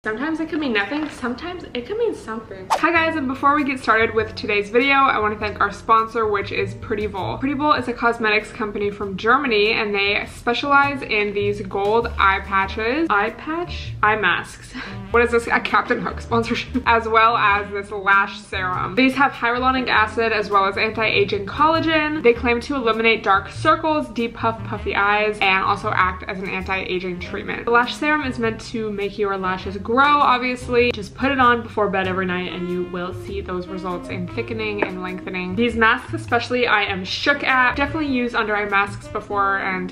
Sometimes it could mean nothing, sometimes it could mean something. Hi guys, and before we get started with today's video, I want to thank our sponsor, which is Prettyvol. Prettyvol is a cosmetics company from Germany, and they specialize in these gold eye patches. Eye masks. What is this? A Captain Hook sponsorship. As well as this lash serum. These have hyaluronic acid as well as anti-aging collagen. They claim to eliminate dark circles, deep puffy eyes, and also act as an anti-aging treatment. The lash serum is meant to make your lashes grow, obviously. Just put it on before bed every night and you will see those results in thickening and lengthening. These masks especially, I am shook at. Definitely used under eye masks before and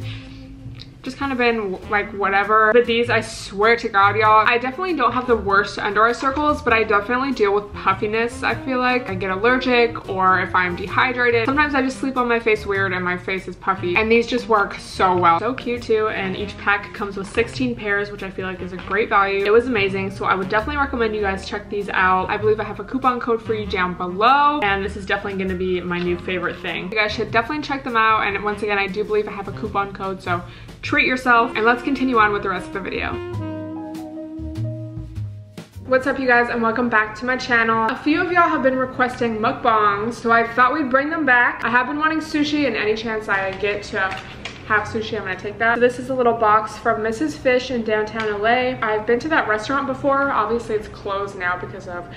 just kind of been like whatever, but these, I swear to God, y'all, I definitely don't have the worst under eye circles, but I definitely deal with puffiness. I feel like I get allergic, or if I'm dehydrated, sometimes I just sleep on my face weird and my face is puffy, and these just work so well. So cute too, and each pack comes with 16 pairs, which I feel like is a great value. It was amazing, so I would definitely recommend you guys check these out. I believe I have a coupon code for you down below, and this is definitely going to be my new favorite thing. You guys should definitely check them out, and once again, I do believe I have a coupon code, so treat yourself, and let's continue on with the rest of the video. What's up, you guys, and welcome back to my channel. A few of y'all have been requesting mukbangs, so I thought we'd bring them back. I have been wanting sushi, and any chance I get to have sushi, I'm gonna take that. So this is a little box from Mrs. Fish in downtown LA. I've been to that restaurant before. Obviously it's closed now because of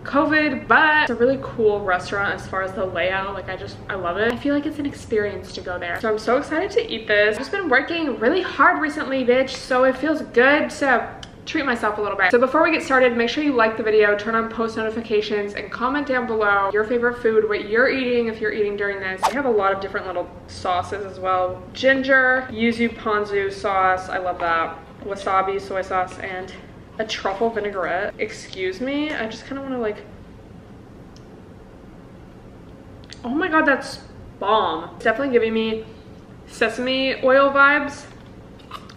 COVID, but it's a really cool restaurant as far as the layout. Like I love it. I feel like it's an experience to go there. So I'm so excited to eat this. I've just been working really hard recently, bitch, so it feels good to treat myself a little bit. So before we get started, make sure you like the video, turn on post notifications, and comment down below your favorite food, what you're eating if you're eating during this. I have a lot of different little sauces as well. Ginger, yuzu ponzu sauce, I love that. Wasabi, soy sauce, and a truffle vinaigrette. Excuse me, I just kind of want to like, oh my God, that's bomb. It's definitely giving me sesame oil vibes,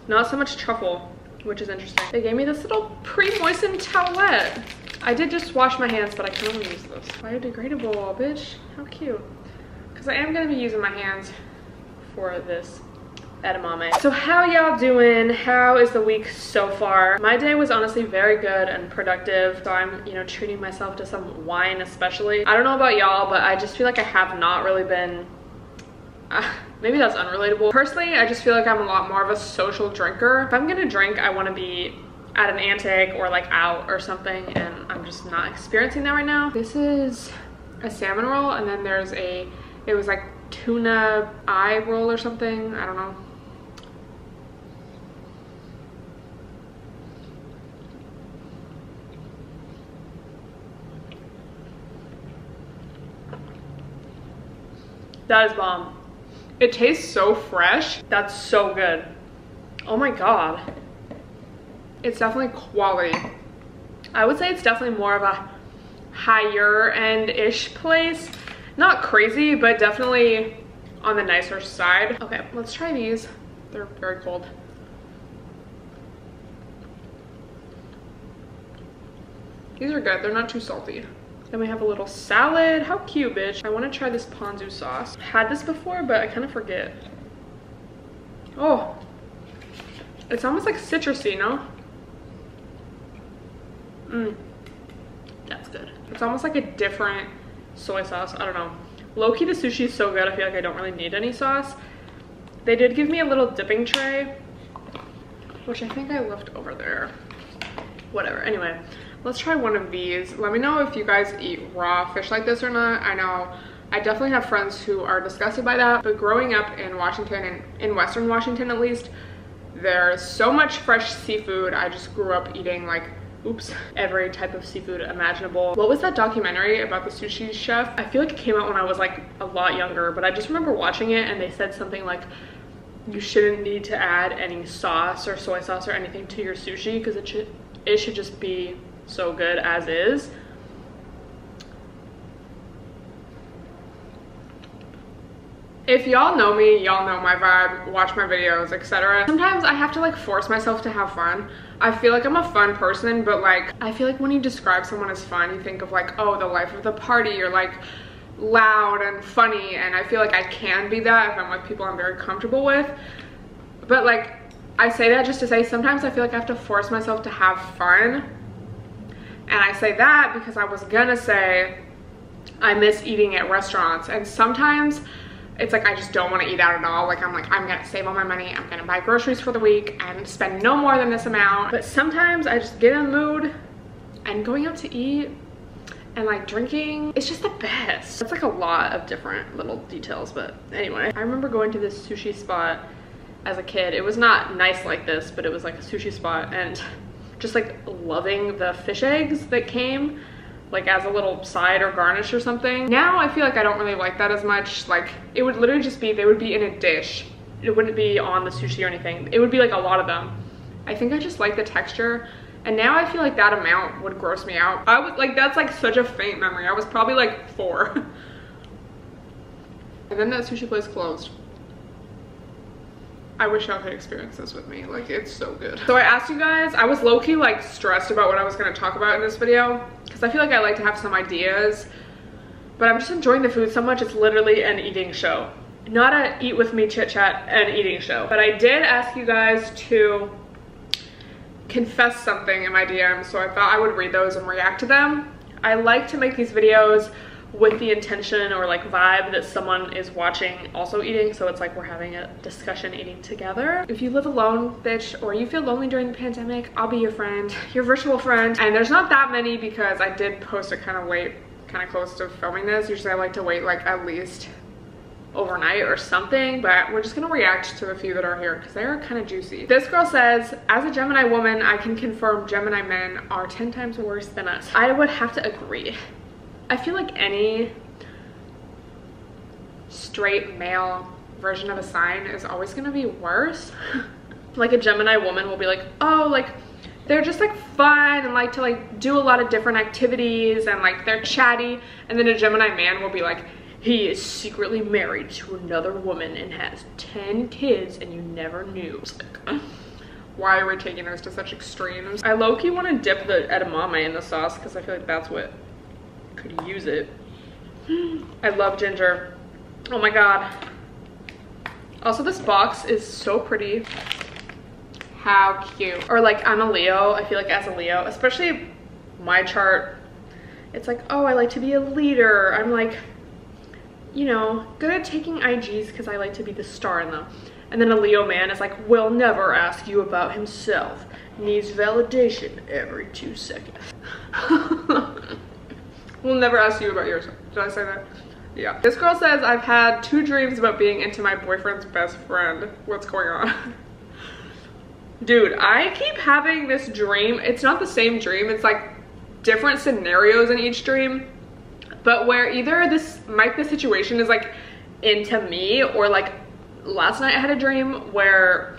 not so much truffle, which is interesting. They gave me this little pre-moistened towelette. I did just wash my hands, but I kind of want to use this. Biodegradable, bitch, how cute. Because I am going to be using my hands for this edamame. So how y'all doing? How is the week so far? My day was honestly very good and productive. So I'm, you know, treating myself to some wine especially. I don't know about y'all, but I just feel like I have not really been, maybe that's unrelatable. Personally, I just feel like I'm a lot more of a social drinker. If I'm gonna drink, I wanna be at an Antic or like out or something, and I'm just not experiencing that right now. This is a salmon roll, and then there's it was like tuna eye roll or something, I don't know. That is bomb. It tastes so fresh. That's so good. Oh my God. It's definitely quality. I would say it's definitely more of a higher end-ish place. Not crazy, but definitely on the nicer side. Okay, let's try these. They're very cold. These are good. They're not too salty. Then we have a little salad. How cute, bitch. I want to try this ponzu sauce. Had this before, but I kind of forget. Oh, it's almost like citrusy, no? That's good. It's almost like a different soy sauce. I don't know. Low-key, the sushi is so good. I feel like I don't really need any sauce. They did give me a little dipping tray, which I think I left over there. Whatever. Anyway, let's try one of these. Let me know if you guys eat raw fish like this or not. I know I definitely have friends who are disgusted by that, but growing up in Washington, and in Western Washington at least, there's so much fresh seafood. I just grew up eating like, every type of seafood imaginable. What was that documentary about the sushi chef? I feel like it came out when I was like a lot younger, but I just remember watching it and they said something like, you shouldn't need to add any sauce or soy sauce or anything to your sushi because it should just be so good as is. If y'all know me, y'all know my vibe, watch my videos, etc. Sometimes I have to like force myself to have fun. I feel like I'm a fun person, but like I feel like when you describe someone as fun, you think of like, oh, the life of the party, you're like loud and funny, and I feel like I can be that if I'm with people I'm very comfortable with. But like I say that just to say sometimes I feel like I have to force myself to have fun And I say that because I was gonna say I miss eating at restaurants, and sometimes it's like I just don't want to eat out at all. Like I'm gonna save all my money, I'm gonna buy groceries for the week and spend no more than this amount. But sometimes I just get in the mood, and going out to eat and like drinking, it's just the best. It's like a lot of different little details, but anyway. I remember going to this sushi spot as a kid. It was not nice like this, but it was like a sushi spot, and just like loving the fish eggs that came like as a little side or garnish or something. Now I feel like I don't really like that as much. Like it would literally just be, they would be in a dish. It wouldn't be on the sushi or anything. It would be like a lot of them. I think I just like the texture. And now I feel like that amount would gross me out. I was like, that's like such a faint memory. I was probably like 4. And then that sushi place closed. I wish y'all could experience this with me. Like, it's so good. So I asked you guys, I was low-key like stressed about what I was gonna talk about in this video, because I feel like I like to have some ideas, but I'm just enjoying the food so much. It's literally an eating show. Not a eat with me chit chat, an eating show. But I did ask you guys to confess something in my DMs, so I thought I would read those and react to them. I like to make these videos with the intention or like vibe that someone is watching also eating, so it's like we're having a discussion eating together. If you live alone, bitch, or you feel lonely during the pandemic, I'll be your friend, your virtual friend. And there's not that many because I did post it kind of close to filming this. Usually I like to wait like at least overnight or something, but we're just gonna react to the few that are here because they're kind of juicy. This girl says, as a Gemini woman, I can confirm Gemini men are 10 times worse than us. I would have to agree. I feel like any straight male version of a sign is always gonna be worse. Like a Gemini woman will be like, oh, like they're just like fun and like to like do a lot of different activities and like they're chatty. And then a Gemini man will be like, he is secretly married to another woman and has 10 kids and you never knew. It's like, why are we taking those to such extremes? I low-key want to dip the edamame in the sauce because I feel like that's what could use it. I love ginger. Oh my god. Also, this box is so pretty. How cute. Or like, I'm a Leo. I feel like as a Leo, especially my chart, it's like, oh, I like to be a leader. I'm like, you know, good at taking IGs because I like to be the star in them. And then a Leo man is like, will never ask you about himself. Needs validation every 2 seconds. We'll never ask you about yourself. Did I say that? Yeah. This girl says, I've had 2 dreams about being into my boyfriend's best friend. What's going on? Dude, I keep having this dream. It's not the same dream. It's like different scenarios in each dream. But where either the situation is like into me, or like last night I had a dream where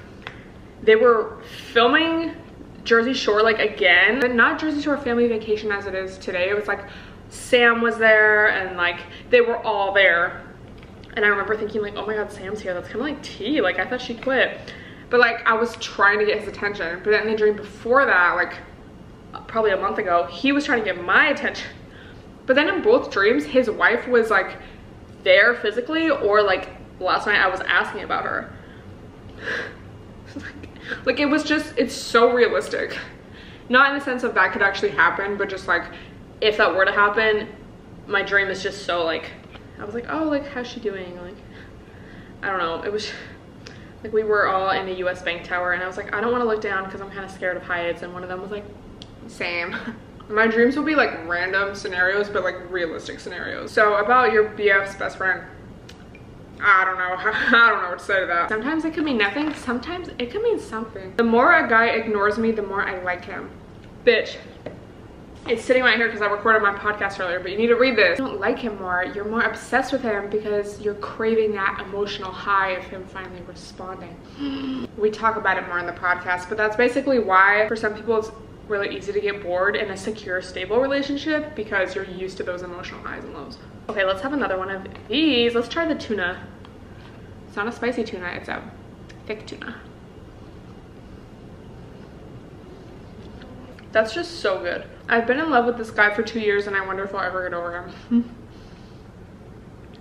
they were filming Jersey Shore like again, but not Jersey Shore family vacation as it is today. It was like Sam was there and like they were all there. And I remember thinking like, oh my god, Sam's here. That's kind of like tea. Like I thought she quit. But like I was trying to get his attention. But then in the dream before that, like probably a month ago, he was trying to get my attention. But then in both dreams, his wife was like there physically, or like last night I was asking about her. Like it was just, it's so realistic. Not in the sense of that could actually happen, but just like if that were to happen, my dream is just so like, I was like, oh, like how's she doing? Like, I don't know. It was like we were all in the US Bank Tower and I was like, I don't want to look down because I'm kind of scared of heights. And one of them was like, same. My dreams will be like random scenarios, but like realistic scenarios. So about your BF's best friend, I don't know. I don't know what to say to that. Sometimes it could mean nothing. Sometimes it could mean something. The more a guy ignores me, the more I like him. Bitch. It's sitting right here because I recorded my podcast earlier, but you need to read this. You don't like him more. You're more obsessed with him because you're craving that emotional high of him finally responding. We talk about it more in the podcast, but that's basically why for some people it's really easy to get bored in a secure, stable relationship because you're used to those emotional highs and lows. Okay, let's have another one of these. Let's try the tuna. It's not a spicy tuna, it's a thick tuna. That's just so good. I've been in love with this guy for 2 years and I wonder if I'll ever get over him.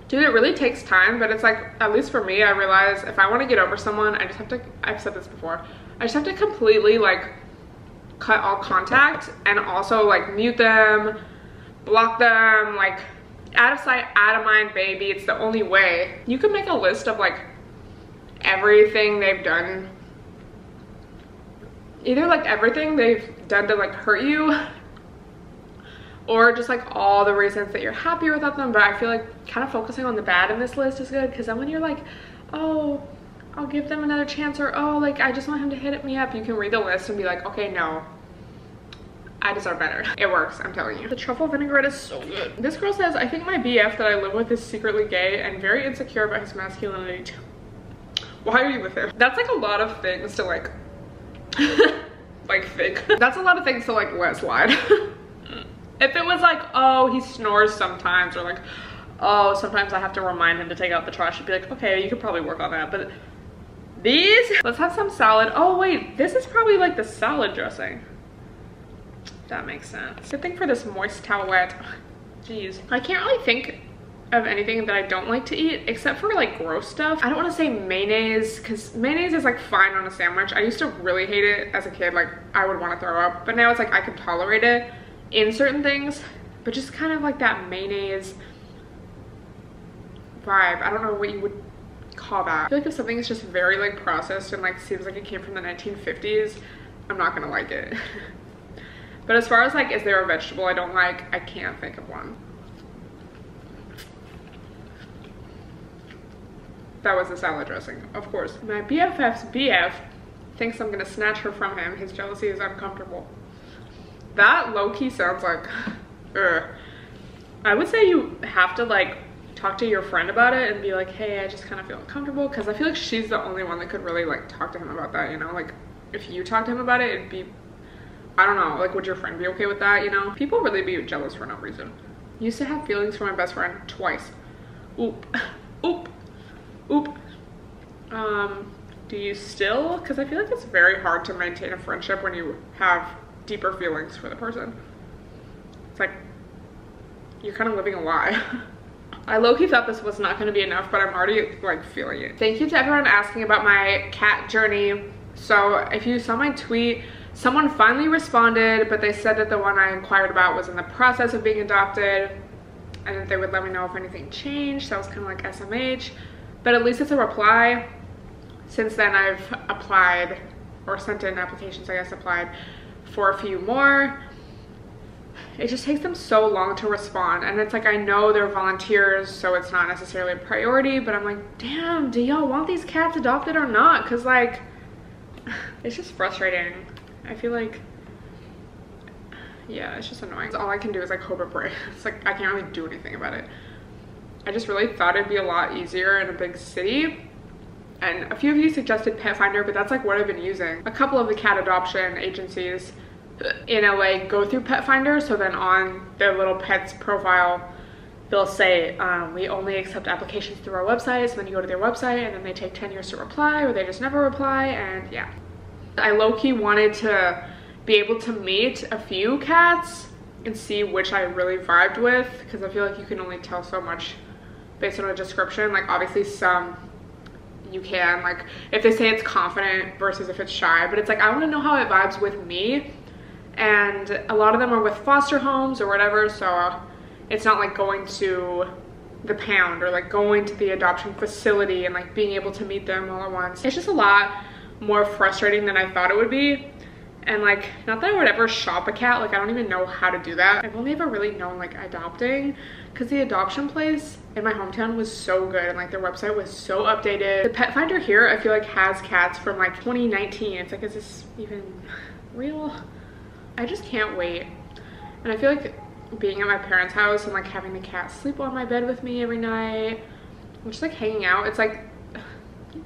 Dude, it really takes time, but it's like, at least for me, I realize if I want to get over someone, I just have to, I've said this before, I just have to completely like cut all contact and also like mute them, block them, like out of sight, out of mind, baby. It's the only way. You could make a list of like everything they've done, either like everything they've done to like hurt you, or just like all the reasons that you're happy without them. But I feel like kind of focusing on the bad in this list is good, because then when you're like, oh, I'll give them another chance, or oh, like I just want him to hit me up, you can read the list and be like, okay, no, I deserve better. It works, I'm telling you. The truffle vinaigrette is so good. This girl says, I think my BF that I live with is secretly gay and very insecure about his masculinity. Why are you with him? That's like a lot of things to like like think. That's a lot of things to like let slide. If it was like, oh, he snores sometimes, or like, oh, sometimes I have to remind him to take out the trash, I'd be like, okay, you could probably work on that. But these, let's have some salad. Oh wait, this is probably like the salad dressing. That makes sense. Good thing for this moist towelette. Jeez, I can't really think of anything that I don't like to eat except for like gross stuff. I don't want to say mayonnaise, because mayonnaise is like fine on a sandwich. I used to really hate it as a kid, like I would want to throw up, but now it's like I can tolerate it in certain things. But just kind of like that mayonnaise vibe, I don't know what you would call that. I feel like if something is just very like processed and like seems like it came from the 1950s, I'm not gonna like it. But as far as like, is there a vegetable I don't like, I can't think of one. That was the salad dressing, of course. My BFF's BF thinks I'm gonna snatch her from him. His jealousy is uncomfortable. That low-key sounds like, ugh. I would say you have to like talk to your friend about it and be like, hey, I just kind of feel uncomfortable, because I feel like she's the only one that could really like talk to him about that, you know? Like if you talk to him about it, it'd be, I don't know, like would your friend be okay with that, you know? People really be jealous for no reason. Used to have feelings for my best friend twice. Oop, oop. Oop. Do you still? Because I feel like it's very hard to maintain a friendship when you have deeper feelings for the person. It's like you're kind of living a lie. I low-key thought this was not going to be enough, but I'm already like feeling it. Thank you to everyone asking about my cat journey. So if you saw my tweet, someone finally responded, but they said that the one I inquired about was in the process of being adopted, and that they would let me know if anything changed. So I was kind of like SMH. But at least it's a reply. Since then I've applied, or sent in applications, I guess applied for a few more. It just takes them so long to respond, and it's like, I know they're volunteers, so it's not necessarily a priority, but I'm like, damn, do y'all want these cats adopted or not? Because like, it's just frustrating. I feel like, yeah, it's just annoying. All I can do is like hope and pray. It's like I can't really do anything about it. I just really thought it'd be a lot easier in a big city. And a few of you suggested Pet Finder, but that's like what I've been using. A couple of the cat adoption agencies in LA go through Pet Finder, so then on their little pet's profile, they'll say, we only accept applications through our website. So then you go to their website and then they take 10 years to reply, or they just never reply, and yeah. I low-key wanted to be able to meet a few cats and see which I really vibed with, because I feel like you can only tell so much based on a description. Like obviously some you can, like if they say it's confident versus if it's shy, but it's like I want to know how it vibes with me. And a lot of them are with foster homes or whatever, so it's not like going to the pound or like going to the adoption facility and like being able to meet them all at once. It's just a lot more frustrating than I thought it would be. And like, not that I would ever shop a cat, like I don't even know how to do that. I've only ever really known like adopting, because the adoption place in my hometown was so good and like their website was so updated. The Pet Finder here I feel like has cats from like 2019. It's like, is this even real? I just can't wait. And I feel like being at my parents' house and like having the cat sleep on my bed with me every night, just like hanging out, it's like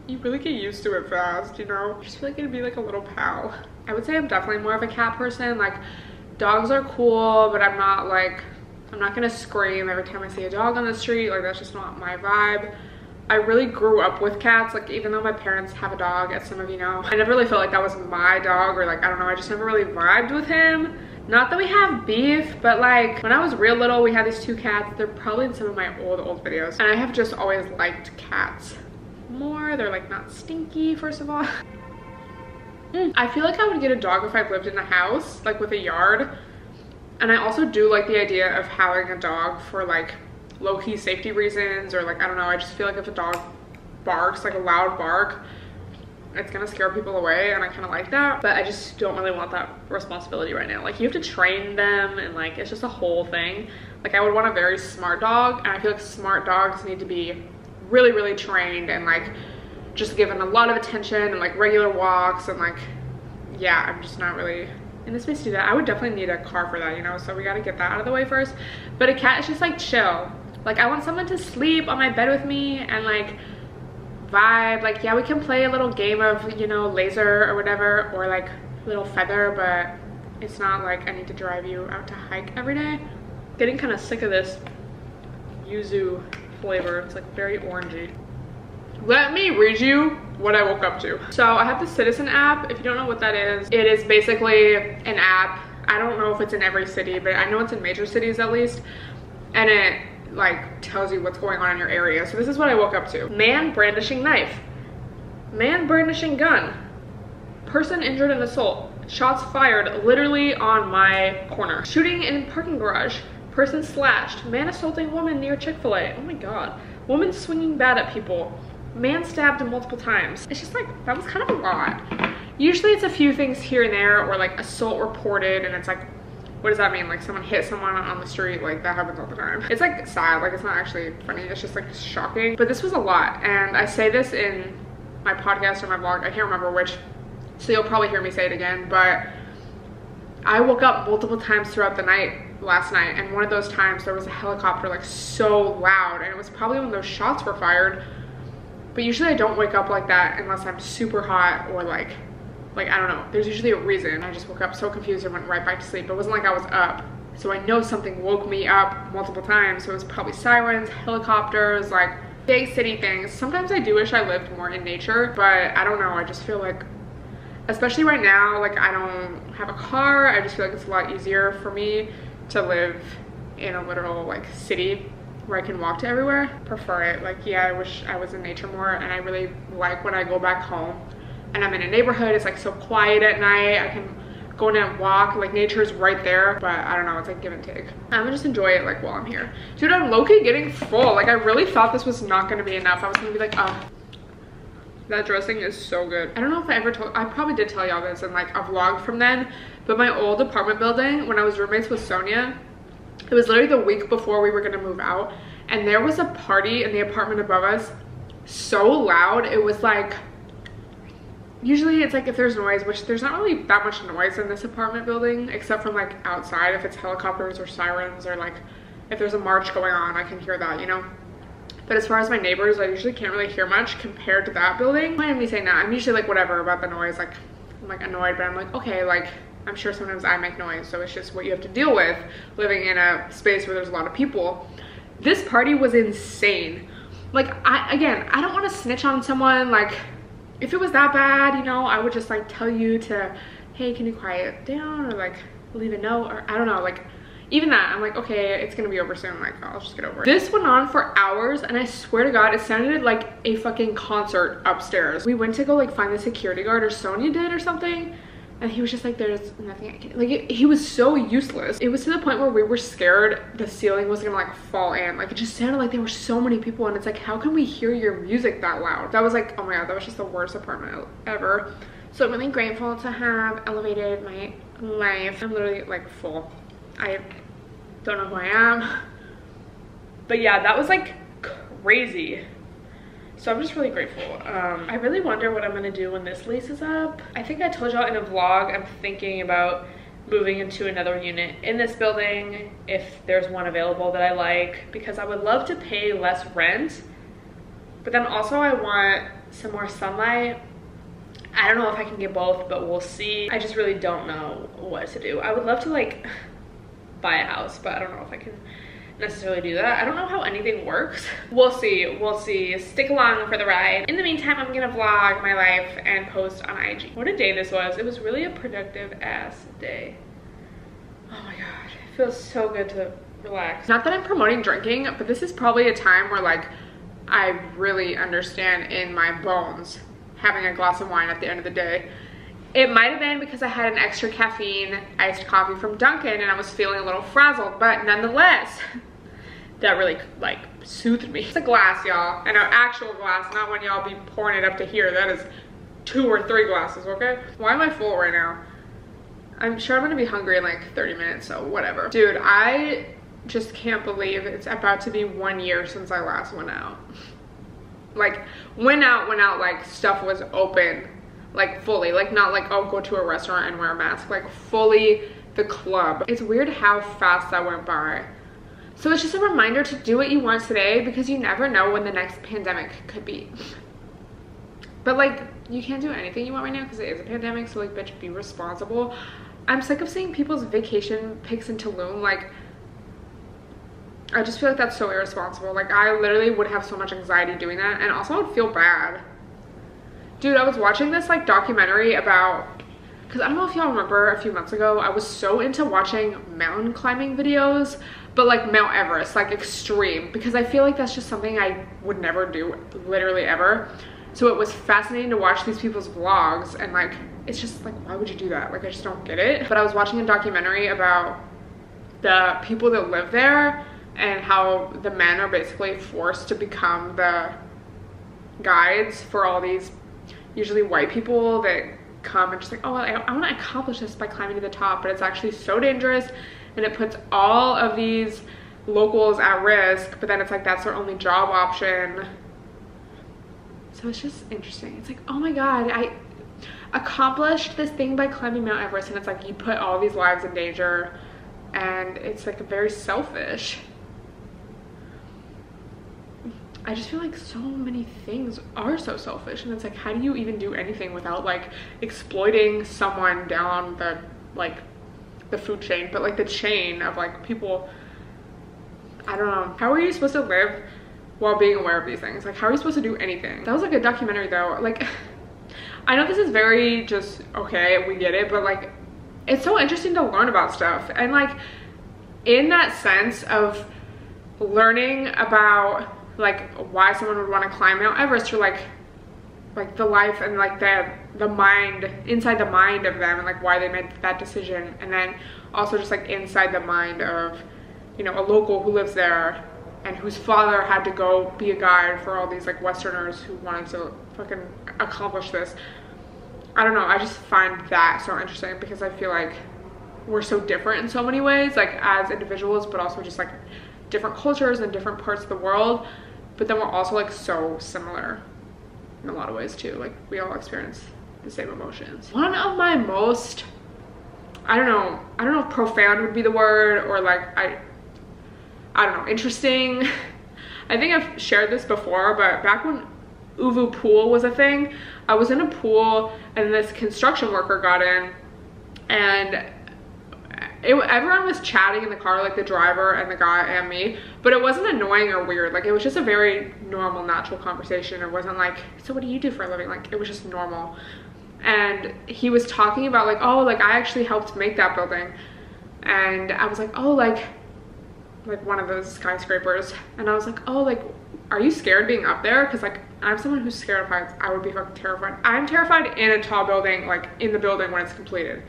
you really get used to it fast, you know? I just feel like it'd be like a little pal. I would say I'm definitely more of a cat person. Like dogs are cool, but I'm not gonna scream every time I see a dog on the street. Like that's just not my vibe. I really grew up with cats. Like even though my parents have a dog, as some of you know, I never really felt like that was my dog, or like, I don't know, I just never really vibed with him. Not that we have beef, but like when I was real little, we had these two cats. They're probably in some of my old videos. And I have just always liked cats more. They're like not stinky, first of all. I feel like I would get a dog if I lived in a house, like with a yard. And I also do like the idea of having a dog for like low-key safety reasons, or like, I don't know, I just feel like if a dog barks, like a loud bark, it's gonna scare people away, and I kind of like that. But I just don't really want that responsibility right now. Like, you have to train them, and like, it's just a whole thing. Like, I would want a very smart dog, and I feel like smart dogs need to be really, really trained and like just given a lot of attention and like regular walks, and like, yeah, I'm just not really in the space to do that. I would definitely need a car for that, you know, so we got to get that out of the way first. But a cat is just like chill. Like, I want someone to sleep on my bed with me and like vibe. Like, yeah, we can play a little game of, you know, laser or whatever, or like little feather, but it's not like I need to drive you out to hike every day. Getting kind of sick of this yuzu flavor. It's like very orangey. Let me read you what I woke up to. So I have the Citizen app. If you don't know what that is, it is basically an app. I don't know if it's in every city, but I know it's in major cities at least. And it like tells you what's going on in your area. So this is what I woke up to. Man brandishing knife. Man brandishing gun. Person injured in assault. Shots fired literally on my corner. Shooting in parking garage. Person slashed. Man assaulting woman near Chick-fil-A. Oh my god. Woman swinging bat at people. Man stabbed multiple times. It's just like, that was kind of a lot. Usually it's a few things here and there, or like assault reported, and it's like, what does that mean? Like someone hit someone on the street, like that happens all the time. It's like sad, like it's not actually funny, it's just like shocking. But this was a lot, and I say this in my podcast or my vlog, I can't remember which, so you'll probably hear me say it again, but I woke up multiple times throughout the night last night, and one of those times there was a helicopter like so loud, and it was probably when those shots were fired. But usually I don't wake up like that unless I'm super hot or like I don't know. There's usually a reason. I just woke up so confused and went right back to sleep. It wasn't like I was up. So I know something woke me up multiple times. So it was probably sirens, helicopters, like big city things. Sometimes I do wish I lived more in nature, but I don't know. I just feel like, especially right now, like I don't have a car. I just feel like it's a lot easier for me to live in a literal like city where I can walk to everywhere. Prefer it. Like, yeah, I wish I was in nature more, and I really like when I go back home and I'm in a neighborhood, it's like so quiet at night. I can go in and walk, like nature's right there, but I don't know, it's like give and take. I'm gonna just enjoy it like while I'm here. Dude, I'm low-key getting full. Like, I really thought this was not gonna be enough. I was gonna be like, oh, that dressing is so good. I don't know if I ever told, I probably did tell y'all this in like a vlog from then, but my old apartment building, when I was roommates with Sonia, it was literally the week before we were gonna move out, and there was a party in the apartment above us, so loud. It was like, usually it's like if there's noise, which there's not really that much noise in this apartment building, except from like outside, if it's helicopters or sirens, or like if there's a march going on, I can hear that, you know? But as far as my neighbors, I usually can't really hear much compared to that building. Why am I saying that? I'm usually like whatever about the noise, like I'm like annoyed, but I'm like, okay, like I'm sure sometimes I make noise, so it's just what you have to deal with living in a space where there's a lot of people. This party was insane. Like, I don't want to snitch on someone. Like, if it was that bad, you know, I would just like tell you to, hey, can you quiet down, or like leave a note, or I don't know, like even that, I'm like, okay, it's gonna be over soon, like I'll just get over it. This went on for hours, and I swear to God, it sounded like a fucking concert upstairs. We went to go like find the security guard, or Sonia did or something, and he was just like, there's nothing I can, like he was so useless. It was to the point where we were scared the ceiling was gonna like fall in. Like, it just sounded like there were so many people, and it's like, how can we hear your music that loud? That was like, oh my God, that was just the worst apartment ever. So I'm really grateful to have elevated my life. I'm literally like full. I don't know who I am, but yeah, that was like crazy. So I'm just really grateful. I really wonder what I'm gonna do when this lease is up. I think I told y'all in a vlog, I'm thinking about moving into another unit in this building if there's one available that I like, because I would love to pay less rent, but then also I want some more sunlight. I don't know if I can get both, but we'll see. I just really don't know what to do. I would love to like buy a house, but I don't know if I can necessarily do that. I don't know how anything works. We'll see, we'll see. Stick along for the ride. In the meantime, I'm gonna vlog my life and post on IG. What a day this was. It was really a productive ass day. Oh my God, it feels so good to relax. Not that I'm promoting drinking, but this is probably a time where like I really understand in my bones having a glass of wine at the end of the day. It might have been because I had an extra caffeine iced coffee from Dunkin' and I was feeling a little frazzled, but nonetheless, that really like soothed me. It's a glass, y'all, and an actual glass, not when y'all be pouring it up to here. That is 2 or 3 glasses, okay? Why am I full right now? I'm sure I'm gonna be hungry in like 30 minutes, so whatever. Dude, I just can't believe it's about to be 1 year since I last went out. Like, went out like stuff was open, like fully, like not like, oh, go to a restaurant and wear a mask, like fully the club. It's weird how fast that went by. So it's just a reminder to do what you want today, because you never know when the next pandemic could be. But like, you can't do anything you want right now because it is a pandemic, so like, bitch, be responsible. I'm sick of seeing people's vacation pics in Tulum. Like, I just feel like that's so irresponsible. Like, I literally would have so much anxiety doing that, and also I would feel bad. Dude, I was watching this like documentary about, because I don't know if y'all remember a few months ago, I was so into watching mountain climbing videos, but like Mount Everest, like extreme, because I feel like that's just something I would never do, literally ever. So it was fascinating to watch these people's vlogs, and like, it's just like, why would you do that? Like, I just don't get it. But I was watching a documentary about the people that live there and how the men are basically forced to become the guides for all these usually white people that come and just like, oh, well, I want to accomplish this by climbing to the top, but it's actually so dangerous and it puts all of these locals at risk. But then it's like, that's their only job option. So it's just interesting. It's like, oh my god, I accomplished this thing by climbing Mount Everest, and it's like, you put all these lives in danger, and it's like very selfish. I just feel like so many things are so selfish, and it's like, how do you even do anything without like exploiting someone down the like the food chain, but like the chain of like people. I don't know, how are you supposed to live while being aware of these things? Like, how are you supposed to do anything? That was like a documentary though. Like, I know this is very just, okay, we get it, but like, it's so interesting to learn about stuff. And like, in that sense of learning about like why someone would want to climb Mount Everest, or like the life and like the mind, inside the mind of them, and like why they made that decision. And then also just like inside the mind of, you know, a local who lives there and whose father had to go be a guide for all these like Westerners who wanted to fucking accomplish this. I don't know, I just find that so interesting, because I feel like we're so different in so many ways, like as individuals, but also just like different cultures and different parts of the world. But then we're also like so similar in a lot of ways too. Like, we all experience the same emotions. One of my most, I don't know if profound would be the word, or like, I don't know, interesting. I think I've shared this before, but back when Uvu Pool was a thing, I was in a pool and this construction worker got in, and everyone was chatting in the car, like the driver and the guy and me, but it wasn't annoying or weird. Like, it was just a very normal, natural conversation. It wasn't like, so what do you do for a living? Like, it was just normal. And he was talking about like, oh, like I actually helped make that building. And I was like, oh, like one of those skyscrapers. And I was like, oh, like, are you scared being up there? Because like, I'm someone who's scared of heights. I would be fucking terrified. I'm terrified in a tall building, like in the building when it's completed.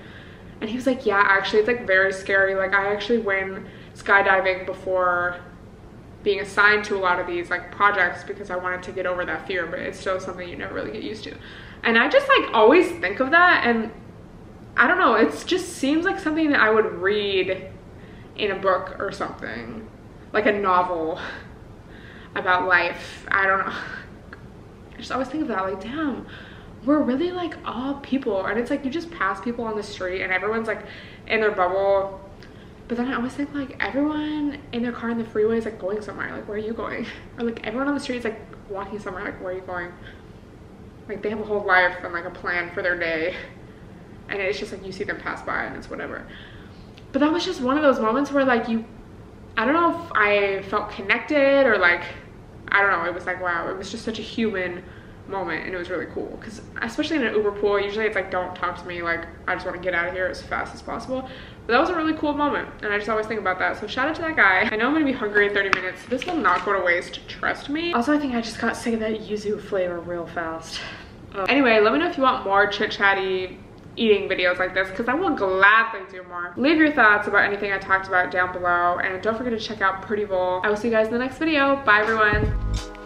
And he was like, yeah, actually, it's like very scary. Like, I actually went skydiving before being assigned to a lot of these like projects, because I wanted to get over that fear, but it's still something you never really get used to. And I just like always think of that, and I don't know, it just seems like something that I would read in a book or something, like a novel about life. I don't know. I just always think of that, like, damn, we're really like all people. And it's like, you just pass people on the street and everyone's like in their bubble. But then I always think like, everyone in their car in the freeway is like going somewhere. Like, where are you going? Or like, everyone on the street is like walking somewhere. Like, where are you going? Like, they have a whole life and like a plan for their day, and it's just like, you see them pass by and it's whatever. But that was just one of those moments where like, I don't know if I felt connected, or like, I don't know, it was like, wow, it was just such a human moment, and it was really cool. Because especially in an Uber pool, usually it's like, don't talk to me, like I just want to get out of here as fast as possible. But that was a really cool moment, and I just always think about that. So shout out to that guy. I know I'm gonna be hungry in 30 minutes, so this will not go to waste, trust me. Also, I think I just got sick of that yuzu flavor real fast. Anyway, let me know if you want more chit chatty eating videos like this because I will gladly do more. Leave your thoughts about anything I talked about down below, and don't forget to check out Pretty Bowl. I will see you guys in the next video. Bye everyone.